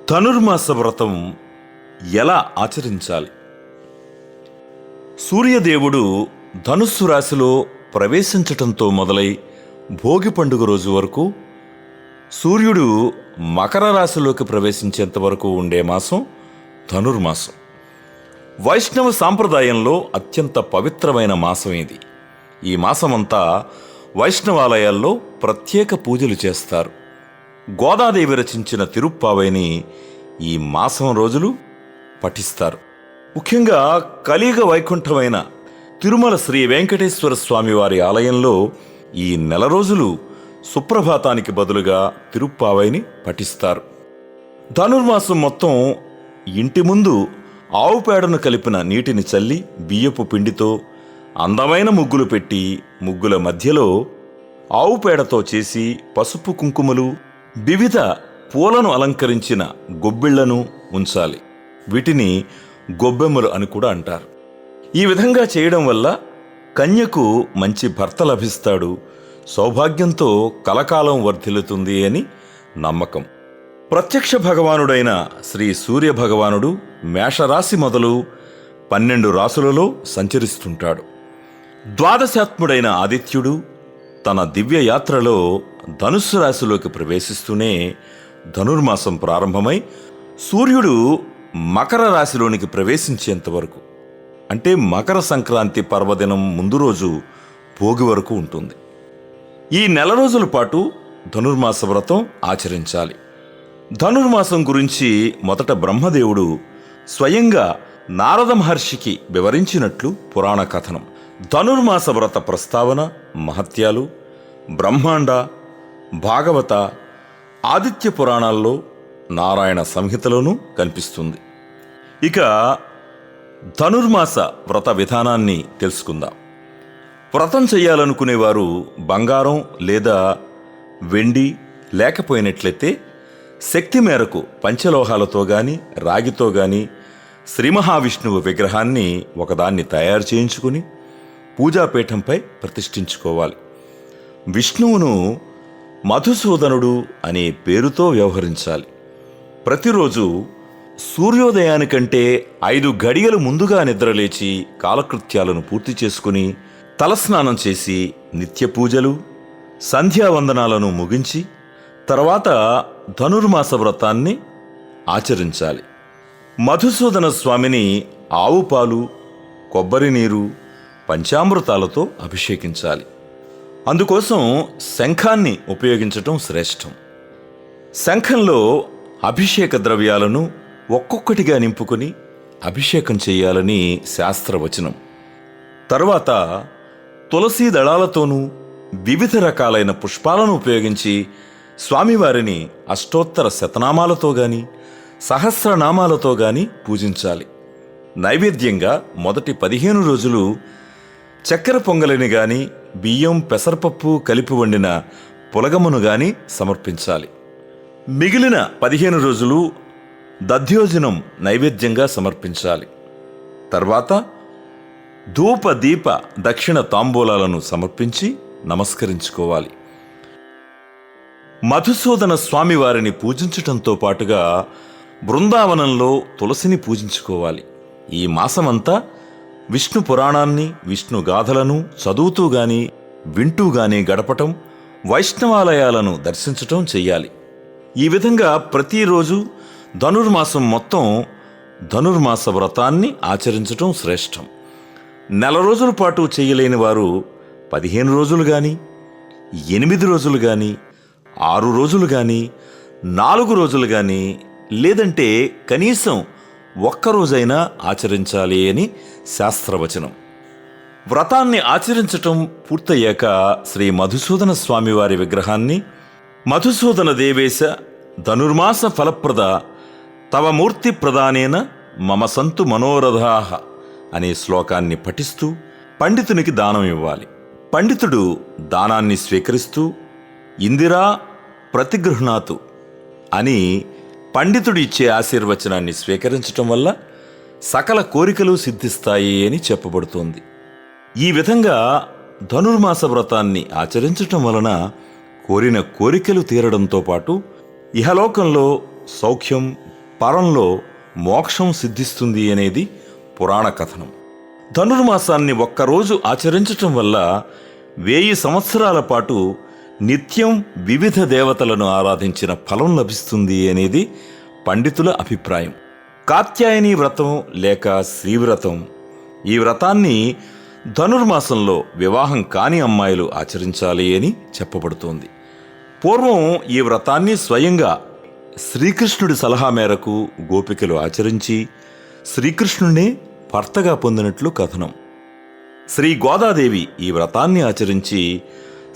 ధనుర్మాస వ్రతం ఎలా ఆచరించాలి? సూర్యదేవుడు ధనుస్సు రాశిలో ప్రవేశించటంతో మొదలై భోగి పండుగ రోజు వరకు సూర్యుడు మకర రాశిలోకి ప్రవేశించేంత వరకు ఉండే మాసం ధనుర్మాసం. వైష్ణవ సాంప్రదాయంలో అత్యంత పవిత్రమైన మాసం ఇది. ఈ మాసమంతా వైష్ణవాలయాల్లో ప్రత్యేక పూజలు చేస్తారు. గోదాదేవి రచించిన తిరుప్పావైని ఈ మాసం రోజులు పఠిస్తారు. ముఖ్యంగా కలియుగ వైకుంఠమైన తిరుమల శ్రీ వెంకటేశ్వర స్వామి వారి ఆలయంలో ఈ నెల రోజులు సుప్రభాతానికి బదులుగా తిరుప్పావైని పఠిస్తారు. ధనుర్మాసం మొత్తం ఇంటి ముందు ఆవు పేడను కలిపిన నీటిని చల్లి బియ్యపు పిండితో అందమైన ముగ్గులు పెట్టి ముగ్గుల మధ్యలో ఆవు పేడతో చేసి పసుపు కుంకుమలు వివిధ పూలను అలంకరించిన గొబ్బిళ్లను ఉంచాలి. వీటిని గొబ్బెమ్మలు అని కూడా అంటారు. ఈ విధంగా చేయడం వల్ల కన్యకు మంచి భర్త లభిస్తాడు, సౌభాగ్యంతో కలకాలం వర్ధిల్లుతుంది అని నమ్మకం. ప్రత్యక్ష భగవానుడైన శ్రీ సూర్య భగవానుడు మేషరాశి మొదలు 12 రాశులలో సంచరిస్తుంటాడు. ద్వాదశాత్ముడైన ఆదిత్యుడు తన దివ్య యాత్రలో ధనుస్సు రాశిలోకి ప్రవేశిస్తూనే ధనుర్మాసం ప్రారంభమై సూర్యుడు మకర రాశిలోనికి ప్రవేశించేంత వరకు, అంటే మకర సంక్రాంతి పర్వదినం ముందు రోజు భోగి వరకు ఉంటుంది. ఈ నెల రోజుల పాటు ధనుర్మాస వ్రతం ఆచరించాలి. ధనుర్మాసం గురించి మొదట బ్రహ్మదేవుడు స్వయంగా నారద మహర్షికి వివరించినట్లు పురాణ కథనం. ధనుర్మాస వ్రత ప్రస్తావన, మహత్యాలు బ్రహ్మాండ, భాగవత, ఆదిత్య పురాణాల్లో, నారాయణ సంహితలోనూ కనిపిస్తుంది. ఇక ధనుర్మాస వ్రత విధానాన్ని తెలుసుకుందాం. వ్రతం చేయాలనుకునేవారు బంగారం లేదా వెండి లేకపోయినట్లయితే శక్తి మేరకు పంచలోహాలతో గాని రాగితో గాని శ్రీ మహావిష్ణువు విగ్రహాన్ని ఒకదాన్ని తయారు చేయించుకుని పూజాపీఠంపై ప్రతిష్ఠించుకోవాలి. విష్ణువును మధుసూదనుడు అనే పేరుతో వ్యవహరించాలి. ప్రతిరోజు సూర్యోదయానికంటే 5 గడియలు ముందుగా నిద్రలేచి కాలకృత్యాలను పూర్తి చేసుకుని తలస్నానం చేసి నిత్య పూజలు, సంధ్యావందనాలను ముగించి తర్వాత ధనుర్మాస వ్రతాన్ని ఆచరించాలి. మధుసూదన స్వామిని ఆవు పాలు, కొబ్బరి నీరు, పంచామృతాలతో అభిషేకించాలి. అందుకోసం శంఖాన్ని ఉపయోగించటం శ్రేష్టం. శంఖంలో అభిషేక ద్రవ్యాలను ఒక్కొక్కటిగా నింపుకొని అభిషేకం చేయాలని శాస్త్రవచనం. తరువాత తులసీ దళాలతోనూ వివిధ రకాలైన పుష్పాలను ఉపయోగించి స్వామివారిని అష్టోత్తర శతనామాలతో గాని సహస్రనామాలతో గాని పూజించాలి. నైవేద్యంగా మొదటి 15 రోజులు చక్కెర పొంగలిని గాని బియ్యం పెసరపప్పు కలిపి వండిన పులగమును గాని సమర్పించాలి. మిగిలిన 15 రోజులు దధ్యోజనం నైవేద్యంగా సమర్పించాలి. తర్వాత ధూప దీప దక్షిణ తాంబూలాలను సమర్పించి నమస్కరించుకోవాలి. మధుసూదన స్వామివారిని పూజించటంతో పాటుగా బృందావనంలో తులసిని పూజించుకోవాలి. ఈ మాసమంతా విష్ణు పురాణాన్ని, విష్ణు గాథలను చదువుతూ గాని వింటూ గాని గడపటం, వైష్ణవాలయాలను దర్శించటం చెయ్యాలి. ఈ విధంగా ప్రతిరోజు ధనుర్మాసం మొత్తం ధనుర్మాస వ్రతాన్ని ఆచరించటం శ్రేష్టం. నెల రోజుల పాటు చేయలేని వారు 15 రోజులు గాని 8 రోజులు గాని 6 రోజులు గాని 4 రోజులు గాని లేదంటే కనీసం ఒక్కరోజైనా ఆచరించాలి అని శాస్త్రవచనం. వ్రతాన్ని ఆచరించటం పూర్తయ్యాక శ్రీ మధుసూదన స్వామివారి విగ్రహాన్ని మధుసూదన దేవేశ ధనుర్మాస ఫలప్రద తవ మూర్తి ప్రదానేన మమ సంతు మనోరథాః అనే శ్లోకాన్ని పఠిస్తూ పండితునికి దానం ఇవ్వాలి. పండితుడు దానాన్ని స్వీకరిస్తూ ఇందిరా ప్రతిగృహ్ణాతు అని పండితుడు ఇచ్చే ఆశీర్వచనాన్ని స్వీకరించటం వల్ల సకల కోరికలు సిద్ధిస్తాయి అని చెప్పబడుతోంది. ఈ విధంగా ధనుర్మాస వ్రతాన్ని ఆచరించటం వలన కోరిన కోరికలు తీరడంతో పాటు ఇహలోకంలో సౌఖ్యం, పరంలో మోక్షం సిద్ధిస్తుంది అనేది పురాణ కథనం. ధనుర్మాసాన్ని ఒక్కరోజు ఆచరించటం వల్ల 1000 సంవత్సరాల పాటు నిత్యం వివిధ దేవతలను ఆరాధించిన ఫలం లభిస్తుంది అనేది పండితుల అభిప్రాయం. కాత్యాయని వ్రతం లేక శ్రీవ్రతం, ఈ వ్రతాన్ని ధనుర్మాసంలో వివాహం కాని అమ్మాయిలు ఆచరించాలి అని చెప్పబడుతోంది. పూర్వం ఈ వ్రతాన్ని స్వయంగా శ్రీకృష్ణుడి సలహా మేరకు గోపికలు ఆచరించి శ్రీకృష్ణుడే భర్తగా పొందినట్లు కథనం. శ్రీ గోదాదేవి ఈ వ్రతాన్ని ఆచరించి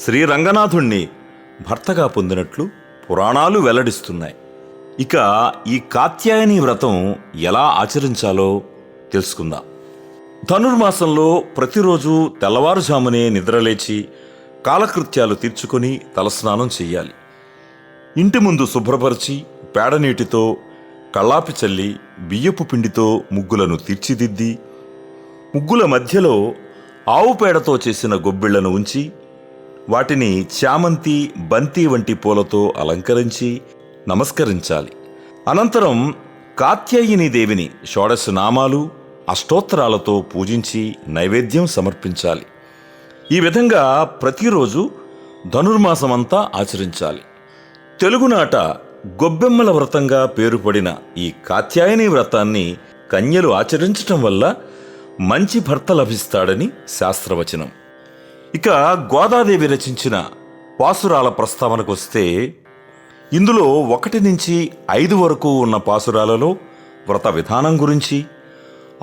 శ్రీరంగనాథుణ్ణి భర్తగా పొందినట్లు పురాణాలు వెల్లడిస్తున్నాయి. ఇక ఈ కాత్యాయని వ్రతం ఎలా ఆచరించాలో తెలుసుకుందాం. ధనుర్మాసంలో ప్రతిరోజు తెల్లవారుజామునే నిద్రలేచి కాలకృత్యాలు తీర్చుకొని తలస్నానం చెయ్యాలి. ఇంటి ముందు శుభ్రపరిచి పేడనీటితో కళ్ళాపి చల్లి బియ్యపు పిండితో ముగ్గులను తీర్చిదిద్ది ముగ్గుల మధ్యలో ఆవు పేడతో చేసిన గొబ్బిళ్లను ఉంచి వాటిని చామంతి, బంతి వంటి పూలతో అలంకరించి నమస్కరించాలి. అనంతరం కాత్యాయని దేవిని షోడశ నామాలు, అష్టోత్తరాలతో పూజించి నైవేద్యం సమర్పించాలి. ఈ విధంగా ప్రతిరోజు ధనుర్మాసమంతా ఆచరించాలి. తెలుగునాట గొబ్బెమ్మల వ్రతంగా పేరుపడిన ఈ కాత్యాయని వ్రతాన్ని కన్యలు ఆచరించటం వల్ల మంచి భర్త లభిస్తాడని శాస్త్రవచనం. ఇక గోదాదేవి రచించిన పాసురాల ప్రస్తావనకు వస్తే ఇందులో 1 నుంచి 5 వరకు ఉన్న పాసురాలలో వ్రత విధానం గురించి,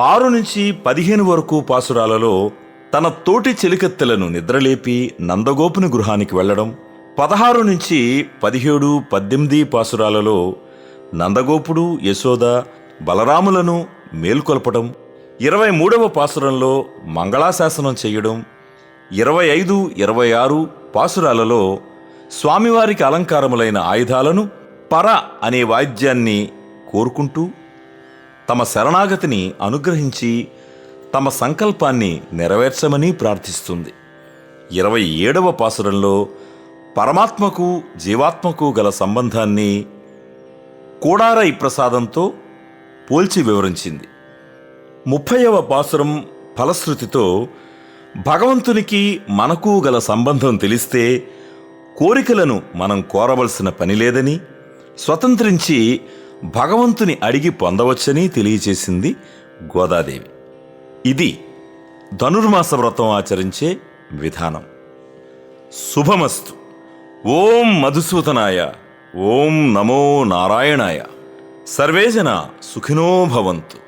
6 నుంచి 15 వరకు పాసురాలలో తన తోటి చెలికత్తెలను నిద్రలేపి నందగోపుని గృహానికి వెళ్లడం, 16 నుంచి 17, 18 పాసురాలలో నందగోపుడు, యశోద, బలరాములను మేల్కొల్పడం, 23వ పాసురంలో మంగళాశాసనం చేయడం, 25, 26 పాసురాలలో స్వామివారికి అలంకారములైన ఆయుధాలను, పర అనే వాద్యాన్ని కోరుకుంటూ తమ శరణాగతిని అనుగ్రహించి తమ సంకల్పాన్ని నెరవేర్చమని ప్రార్థిస్తుంది. 27వ పాసురంలో పరమాత్మకు జీవాత్మకు గల సంబంధాన్ని కోడారై ప్రసాదంతో పోల్చి వివరించింది. 30వ పాసురం ఫలశ్రుతితో భగవంతునికి మనకు గల సంబంధం తెలిస్తే కోరికలను మనం కోరవలసిన పని లేదని, స్వతంత్రించి భగవంతుని అడిగి పొందవచ్చని తెలియచేసింది గోదాదేవి. ఇది ధనుర్మాస వ్రతం ఆచరించే విధానం. శుభమస్తు. ఓం మధుసూదనాయ. ఓం నమో నారాయణాయ. సర్వే జనా సుఖినో భవంతు.